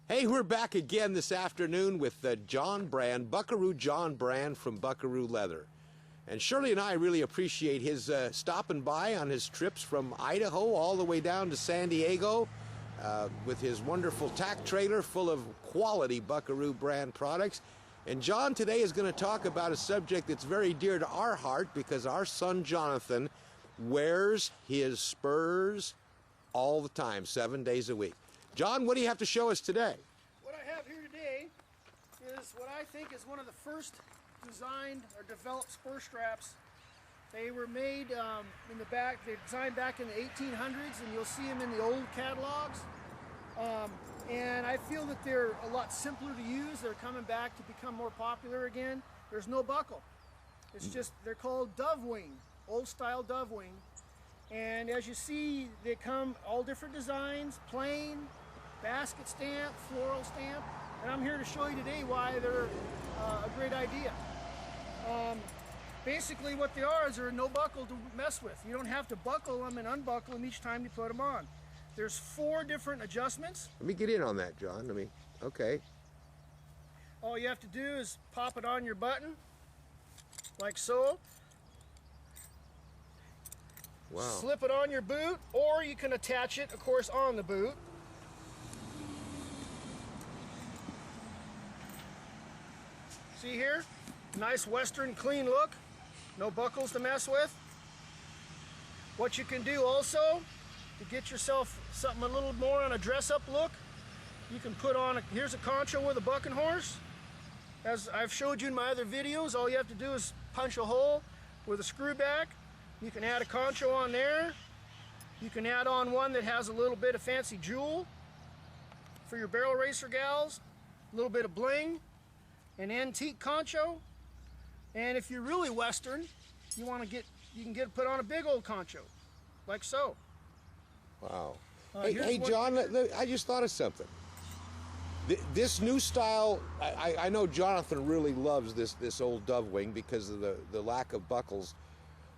Hey, we're back again this afternoon with John Brand, Buckaroo John Brand from Buckaroo Leather. And Shirley and I really appreciate his stopping by on his trips from Idaho all the way down to San Diego with his wonderful tack trailer full of quality Buckaroo brand products. And John today is going to talk about a subject that's very dear to our heart because our son Jonathan wears his spurs all the time, 7 days a week. John, what do you have to show us today? What I have here today is what I think is one of the first designed or developed spur straps. They were made in the back, they designed back in the 1800s, and you'll see them in the old catalogs. And I feel that they're a lot simpler to use. They're coming back to become more popular again. There's no buckle. It's just, they're called dove wing, old style dove wing. And as you see, they come all different designs, plain, basket stamp, floral stamp, and I'm here to show you today why they're a great idea. Basically what they are is they're no buckle to mess with. You don't have to buckle them and unbuckle them each time you put them on. There's 4 different adjustments. Let me get in on that, John. Okay. All you have to do is pop it on your button, like so. Wow. Slip it on your boot, or you can attach it, of course, on the boot. See here? Nice Western clean look. No buckles to mess with. What you can do also, to get yourself something a little more on a dress-up look, you can put on, here's a concho with a bucking horse. As I've showed you in my other videos, all you have to do is punch a hole with a screw back. You can add a concho on there. You can add on one that has a little bit of fancy jewel for your barrel racer gals, a little bit of bling, an antique concho, and if you're really Western, you can get put on a big old concho, like so. Wow. Hey John, I just thought of something. This new style, I know Jonathan really loves this old dove wing because of the lack of buckles.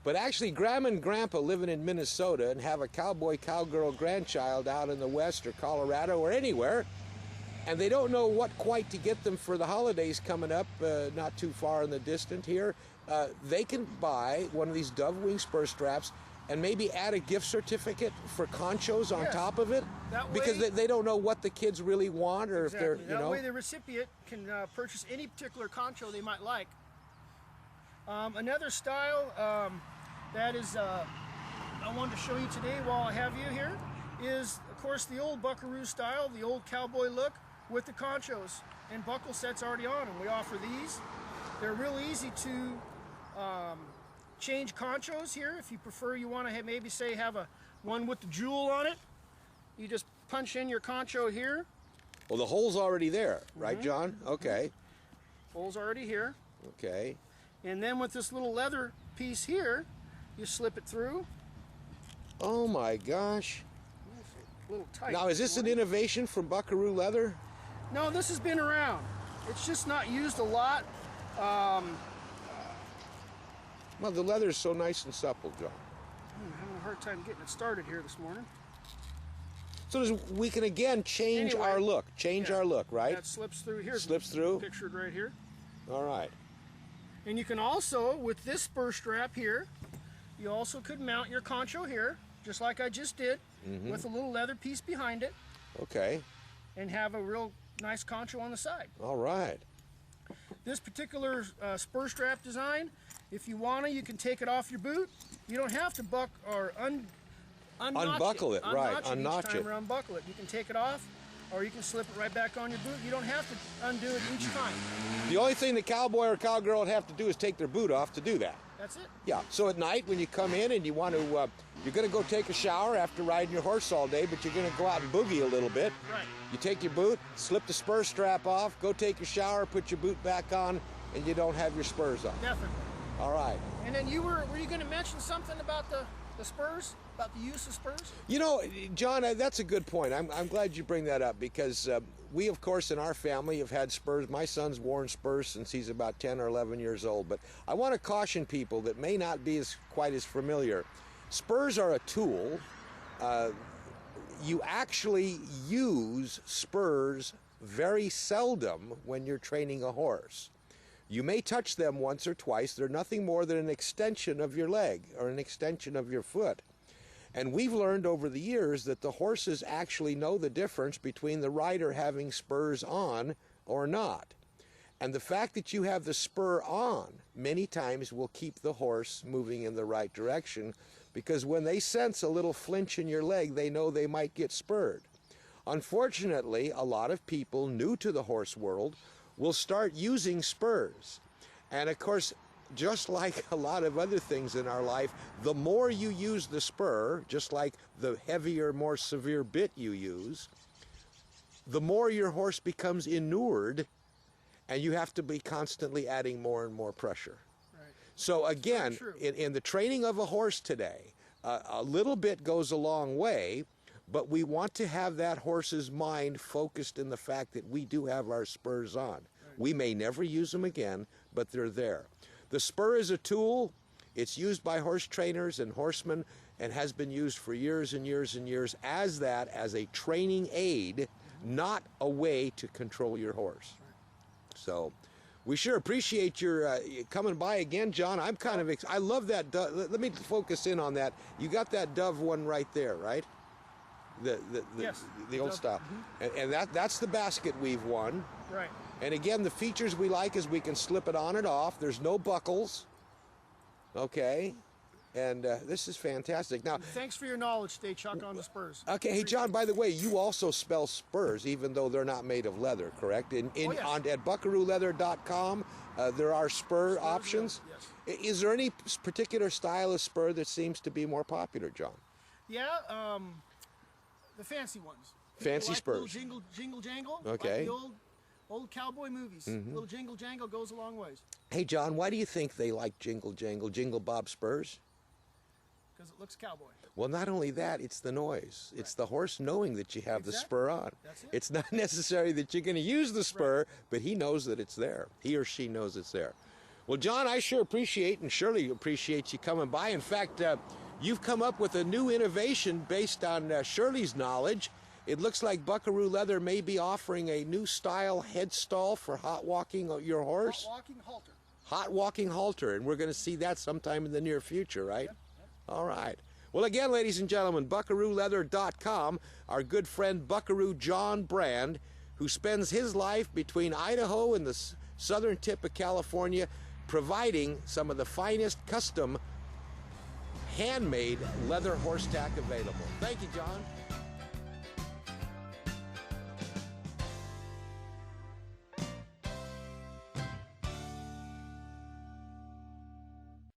But actually, Grandma and Grandpa living in Minnesota and have a cowboy, cowgirl grandchild out in the West or Colorado or anywhere, and they don't know what quite to get them for the holidays coming up, not too far in the distant here, they can buy one of these dove wing spur straps and maybe add a gift certificate for conchos on top of it, because they don't know what the kids really want, or if they're, that way the recipient can purchase any particular concho they might like. Another style that is I wanted to show you today while I have you here is, of course, the old Buckaroo style, the old cowboy look with the conchos and buckle sets already on them. We offer these. They're real easy to change conchos here. If you prefer, you want to maybe say have one with the jewel on it. You just punch in your concho here. Well, the hole's already there, right, John? Okay. Hole's already here. Okay. And then with this little leather piece here, you slip it through. Oh my gosh. A little tight. Now, is this an innovation from Buckaroo Leather? No, this has been around. It's just not used a lot. Well, the leather is so nice and supple, John. I'm having a hard time getting it started here this morning. So we can again change our look. Our look, right? That slips through here. Slips through. Pictured right here. All right. And you can also, with this spur strap here, you also could mount your concho here, just like I just did, with a little leather piece behind it. Okay. And have a real nice concho on the side. All right. This particular spur strap design, if you want to, you can take it off your boot. You don't have to unbuckle it, right? Unnotch it. Or unbuckle it. You can take it off, or you can slip it right back on your boot. You don't have to undo it each time. The only thing the cowboy or cowgirl would have to do is take their boot off to do that. That's it. Yeah. So at night when you come in and you want to, you're going to go take a shower after riding your horse all day, but you're going to go out and boogie a little bit. Right. You take your boot, slip the spur strap off, go take your shower, put your boot back on, and you don't have your spurs on. Definitely. All right. And then were you going to mention something about the spurs, about the use of spurs? You know, John, that's a good point. I'm glad you bring that up because we, of course, in our family have had spurs. My son's worn spurs since he's about 10 or 11 years old. But I want to caution people that may not be quite as familiar. Spurs are a tool. You actually use spurs very seldom when you're training a horse. You may touch them once or twice. They're nothing more than an extension of your leg or an extension of your foot. And we've learned over the years that the horses actually know the difference between the rider having spurs on or not. And the fact that you have the spur on many times will keep the horse moving in the right direction, because when they sense a little flinch in your leg, they know they might get spurred. Unfortunately, a lot of people new to the horse world will start using spurs. And of course, just like a lot of other things in our life, the more you use the spur, just like the heavier, more severe bit you use, the more your horse becomes inured, and you have to be constantly adding more and more pressure. Right. So again, in the training of a horse today, a little bit goes a long way, but we want to have that horse's mind focused in the fact that we do have our spurs on. Right. We may never use them again, but they're there. The spur is a tool. It's used by horse trainers and horsemen and has been used for years and years and years as a training aid, not a way to control your horse. So we sure appreciate your coming by again, John. I'm kind of, I love that dove. Let me focus in on that. You got that dove one right there, right? Yes, the old dove. style. And that's the basket weave one. Right. And again, the features we like is we can slip it on and off. There's no buckles. Okay. And this is fantastic. Now, thanks for your knowledge today, Chuck, on the spurs. Okay, hey John, by the way, you also spell spurs even though they're not made of leather, correct? Yes. At buckarooleather.com, there are spur options. Yes. Is there any particular style of spur that seems to be more popular, John? Yeah, the fancy ones. Fancy like spurs. Little jingle jangle. Okay. Like the old cowboy movies. Little jingle jangle goes a long ways. Hey John, why do you think they like Jingle Jangle, Jingle Bob spurs? Because it looks cowboy. Well, not only that, it's the noise. It's the horse knowing that you have the spur on. That's it. It's not necessary that you're going to use the spur, but he knows that it's there. He or she knows it's there. Well, John, I sure appreciate and surely appreciate you coming by. In fact, you've come up with a new innovation based on Shirley's knowledge. It looks like Buckaroo Leather may be offering a new style head stall for hot walking your horse. Hot walking halter. Hot walking halter, and we're going to see that sometime in the near future, right? Yep. All right. Well, again, ladies and gentlemen, buckarooleather.com, our good friend Buckaroo John Brand, who spends his life between Idaho and the southern tip of California, providing some of the finest custom handmade leather horse tack available. Thank you, John.